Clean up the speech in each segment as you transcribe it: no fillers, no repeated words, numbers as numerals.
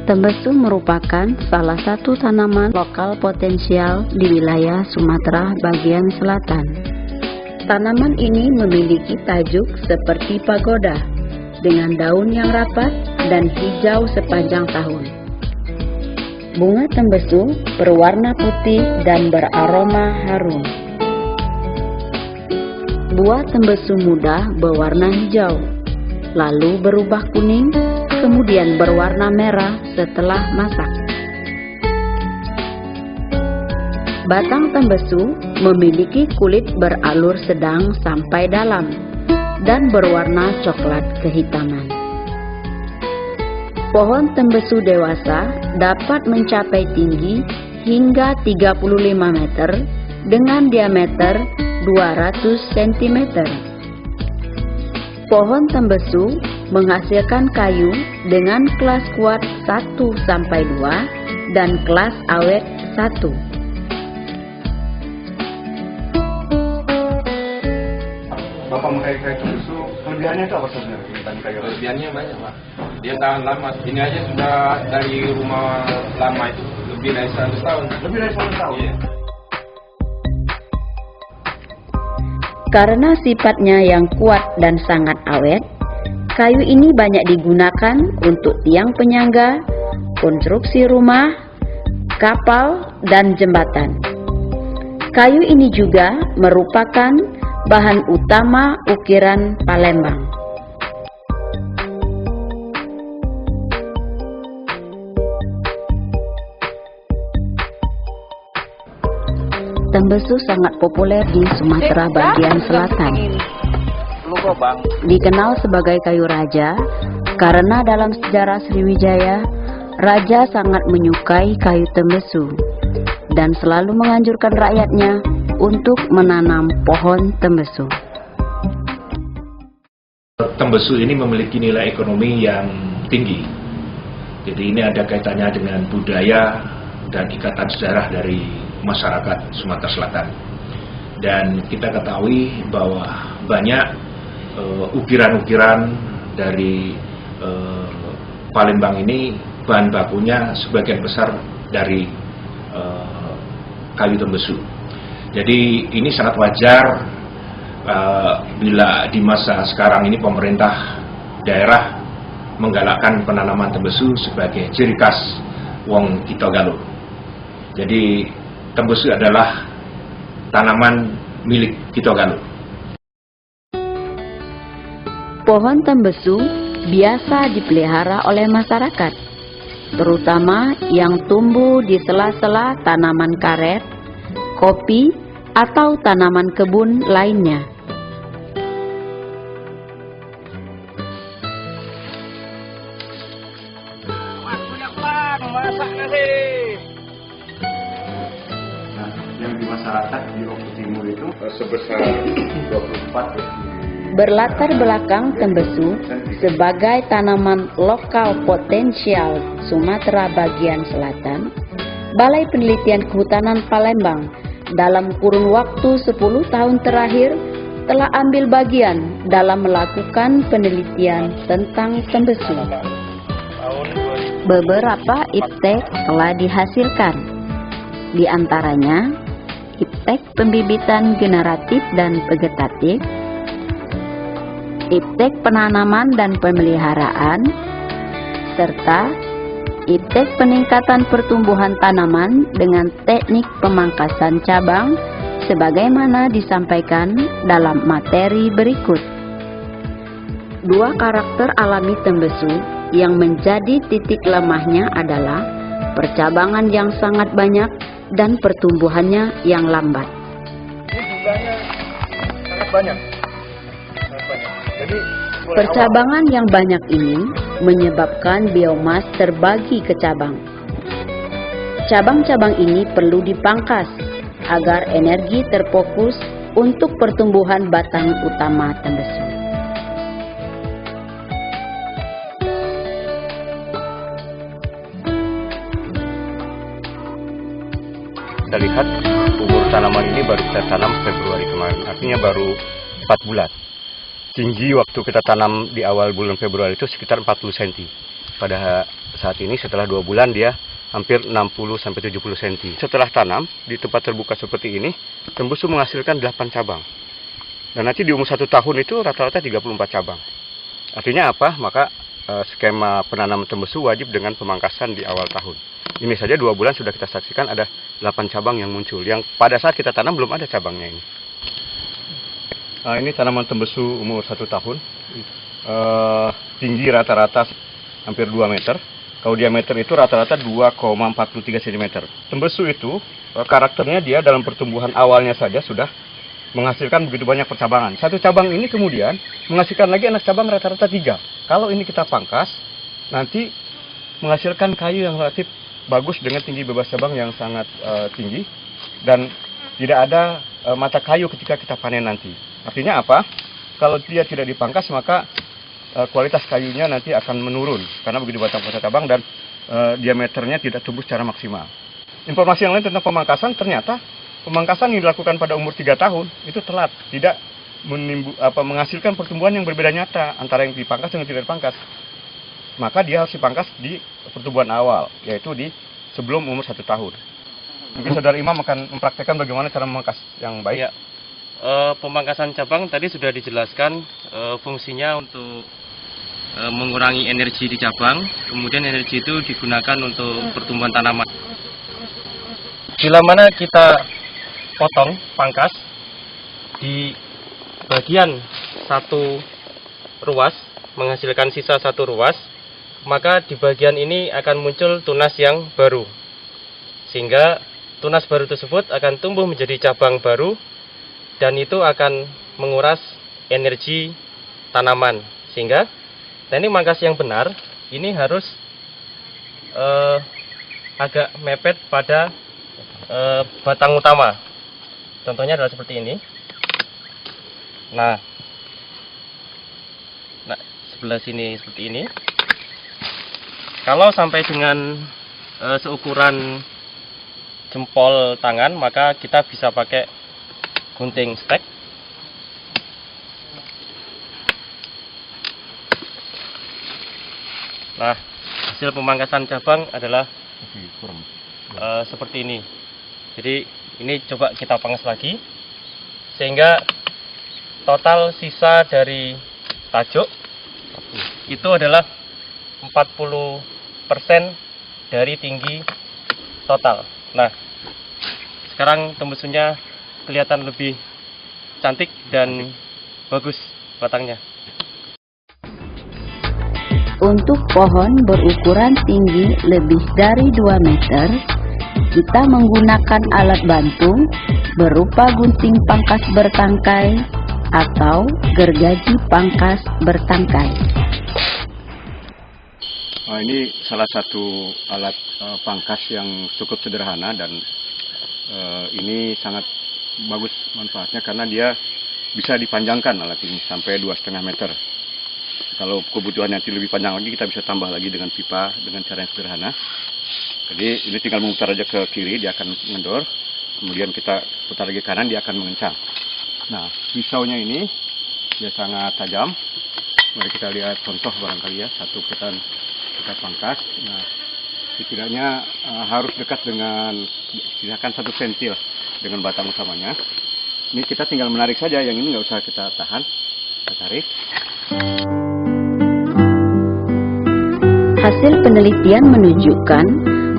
Tembesu merupakan salah satu tanaman lokal potensial di wilayah Sumatera bagian selatan. Tanaman ini memiliki tajuk seperti pagoda, dengan daun yang rapat dan hijau sepanjang tahun. Bunga tembesu berwarna putih dan beraroma harum. Buah tembesu muda berwarna hijau, lalu berubah kuning, kemudian berwarna merah setelah masak. Batang tembesu memiliki kulit beralur sedang sampai dalam dan berwarna coklat kehitaman. Pohon tembesu dewasa dapat mencapai tinggi hingga 35 meter dengan diameter 200 cm. Pohon tembesu menghasilkan kayu dengan kelas kuat 1-2 dan kelas awet 1. Bapak mengkayu kayu tembesu, kelebihannya itu apa sebenarnya? Kelebihannya banyak, Pak. Dia tahan lama. Ini aja sudah dari rumah lama itu lebih dari 100 tahun. Lebih dari 100 tahun? Iya. Karena sifatnya yang kuat dan sangat awet, kayu ini banyak digunakan untuk tiang penyangga, konstruksi rumah, kapal, dan jembatan. Kayu ini juga merupakan bahan utama ukiran Palembang. Tembesu sangat populer di Sumatera bagian selatan. Dikenal sebagai kayu raja karena dalam sejarah Sriwijaya, raja sangat menyukai kayu tembesu dan selalu menganjurkan rakyatnya untuk menanam pohon tembesu. Tembesu ini memiliki nilai ekonomi yang tinggi. Jadi ini ada kaitannya dengan budaya dan ikatan sejarah dari masyarakat Sumatera Selatan. Dan kita ketahui bahwa banyak ukiran-ukiran dari Palembang ini bahan bakunya sebagian besar dari kayu tembesu. Jadi ini sangat wajar bila di masa sekarang ini pemerintah daerah menggalakkan penanaman tembesu sebagai ciri khas wong Kitogalo. Jadi tembesu adalah tanaman milik Kitogalo. Pohon tembesu biasa dipelihara oleh masyarakat, terutama yang tumbuh di sela-sela tanaman karet, kopi, atau tanaman kebun lainnya. Waktunya Bang, masak nasi. Nah, yang di masyarakat di Oku Timur itu sebesar 24 ya. Berlatar belakang tembesu sebagai tanaman lokal potensial Sumatera bagian selatan, Balai Penelitian Kehutanan Palembang dalam kurun waktu 10 tahun terakhir telah ambil bagian dalam melakukan penelitian tentang tembesu. Beberapa iptek telah dihasilkan, di antaranya iptek pembibitan generatif dan vegetatif, iptek penanaman dan pemeliharaan, serta iptek peningkatan pertumbuhan tanaman dengan teknik pemangkasan cabang sebagaimana disampaikan dalam materi berikut. Dua karakter alami tembesu yang menjadi titik lemahnya adalah percabangan yang sangat banyak dan pertumbuhannya yang lambat. Ini jumlahnya sangat banyak. Jadi, percabangan yang banyak ini menyebabkan biomas terbagi ke cabang. Cabang-cabang ini perlu dipangkas agar energi terfokus untuk pertumbuhan batang utama tembesu. Kita lihat umur tanaman ini baru kita tanam Februari kemarin, artinya baru 4 bulan. Tinggi waktu kita tanam di awal bulan Februari itu sekitar 40 cm pada saat ini setelah 2 bulan dia hampir 60-70 cm. Setelah tanam di tempat terbuka seperti ini, tembusu menghasilkan 8 cabang. Dan nanti di umur 1 tahun itu rata-rata 34 cabang. Artinya apa? Maka skema penanaman tembusu wajib dengan pemangkasan di awal tahun. Ini saja 2 bulan sudah kita saksikan ada 8 cabang yang muncul. Yang pada saat kita tanam belum ada cabangnya ini. Ini tanaman tembusu umur 1 tahun. Tinggi rata-rata hampir 2 meter. Kalau diameter itu rata-rata 2,43 cm. Tembusu itu karakternya dia dalam pertumbuhan awalnya saja sudah menghasilkan begitu banyak percabangan. Satu cabang ini kemudian menghasilkan lagi anak cabang rata-rata 3. Kalau ini kita pangkas, nanti menghasilkan kayu yang relatif bagus dengan tinggi bebas cabang yang sangat tinggi. Dan tidak ada mata kayu ketika kita panen nanti. Artinya apa? Kalau dia tidak dipangkas maka kualitas kayunya nanti akan menurun karena begitu banyak cabang dan diameternya tidak tumbuh secara maksimal. Informasi yang lain tentang pemangkasan, ternyata pemangkasan yang dilakukan pada umur 3 tahun itu telat, tidak menghasilkan pertumbuhan yang berbeda nyata antara yang dipangkas dengan tidak dipangkas. Maka dia harus dipangkas di pertumbuhan awal, yaitu di sebelum umur 1 tahun. Mungkin Saudara Imam akan mempraktekkan bagaimana cara memangkas yang baik. Ya. Pemangkasan cabang tadi sudah dijelaskan fungsinya untuk mengurangi energi di cabang, kemudian energi itu digunakan untuk pertumbuhan tanaman. Bila mana kita potong, pangkas di bagian 1 ruas, menghasilkan sisa 1 ruas, maka di bagian ini akan muncul tunas yang baru. Sehingga tunas baru tersebut akan tumbuh menjadi cabang baru, dan itu akan menguras energi tanaman. Sehingga teknik mangkas yang benar ini harus agak mepet pada batang utama. Contohnya adalah seperti ini. Nah, sebelah sini seperti ini. Kalau sampai dengan seukuran jempol tangan, maka kita bisa pakai gunting stek. Nah, hasil pemangkasan cabang adalah seperti ini. Jadi ini coba kita pangkas lagi, sehingga total sisa dari tajuk itu adalah 40% dari tinggi total. Nah, sekarang tembusunya kelihatan lebih cantik dan bagus batangnya. Untuk pohon berukuran tinggi lebih dari 2 meter, kita menggunakan alat bantu berupa gunting pangkas bertangkai atau gergaji pangkas bertangkai. Ini salah satu alat pangkas yang cukup sederhana dan ini sangat bagus manfaatnya karena dia bisa dipanjangkan alat ini sampai 2,5 meter. Kalau kebutuhan nanti lebih panjang lagi, kita bisa tambah lagi dengan pipa dengan cara yang sederhana. Jadi ini tinggal memutar aja ke kiri, dia akan mengendor. Kemudian kita putar lagi ke kanan, dia akan mengencang. Nah, pisaunya ini dia sangat tajam. Mari kita lihat contoh barangkali ya, satu kita pangkas. Nah, setidaknya harus dekat dengan, silakan 1 cm lah dengan batang utamanya. Ini kita tinggal menarik saja, yang ini nggak usah kita tahan, kita tarik. Hasil penelitian menunjukkan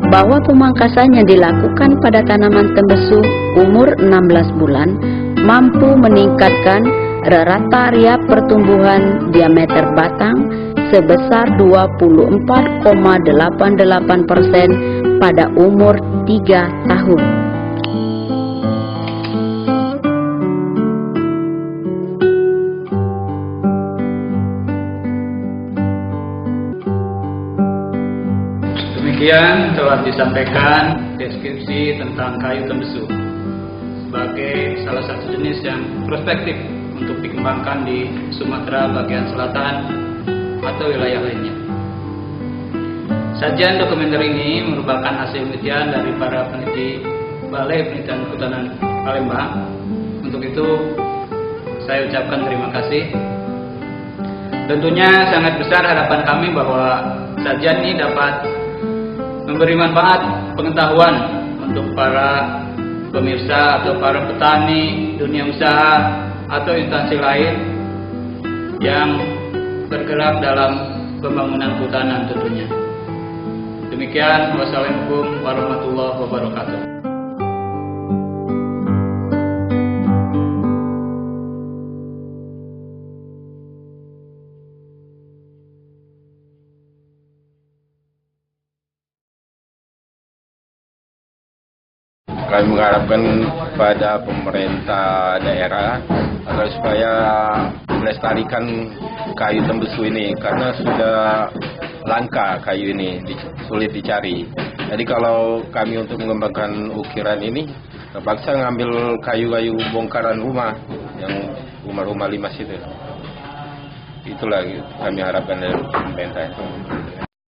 bahwa pemangkasan yang dilakukan pada tanaman tembesu umur 16 bulan mampu meningkatkan rata area pertumbuhan diameter batang sebesar 24,88% pada umur 3 tahun. Demikian telah disampaikan deskripsi tentang kayu tembesu sebagai salah satu jenis yang prospektif untuk dikembangkan di Sumatera bagian selatan atau wilayah lainnya. Sajian dokumenter ini merupakan hasil penelitian dari para peneliti Balai Penelitian Kehutanan Palembang. Untuk itu saya ucapkan terima kasih. Tentunya sangat besar harapan kami bahwa sajian ini dapat memberi manfaat pengetahuan untuk para pemirsa atau para petani, dunia usaha atau instansi lain yang bergerak dalam pembangunan kehutanan tentunya. Demikian, wassalamualaikum warahmatullahi wabarakatuh. Kami mengharapkan pada pemerintah daerah agar supaya melestarikan kayu tembesu ini, karena sudah langka kayu ini, sulit dicari. Jadi kalau kami untuk mengembangkan ukiran ini, terpaksa ngambil kayu-kayu bongkaran rumah, yang rumah-rumah limas itu. Itulah kami harapkan dari pemerintah.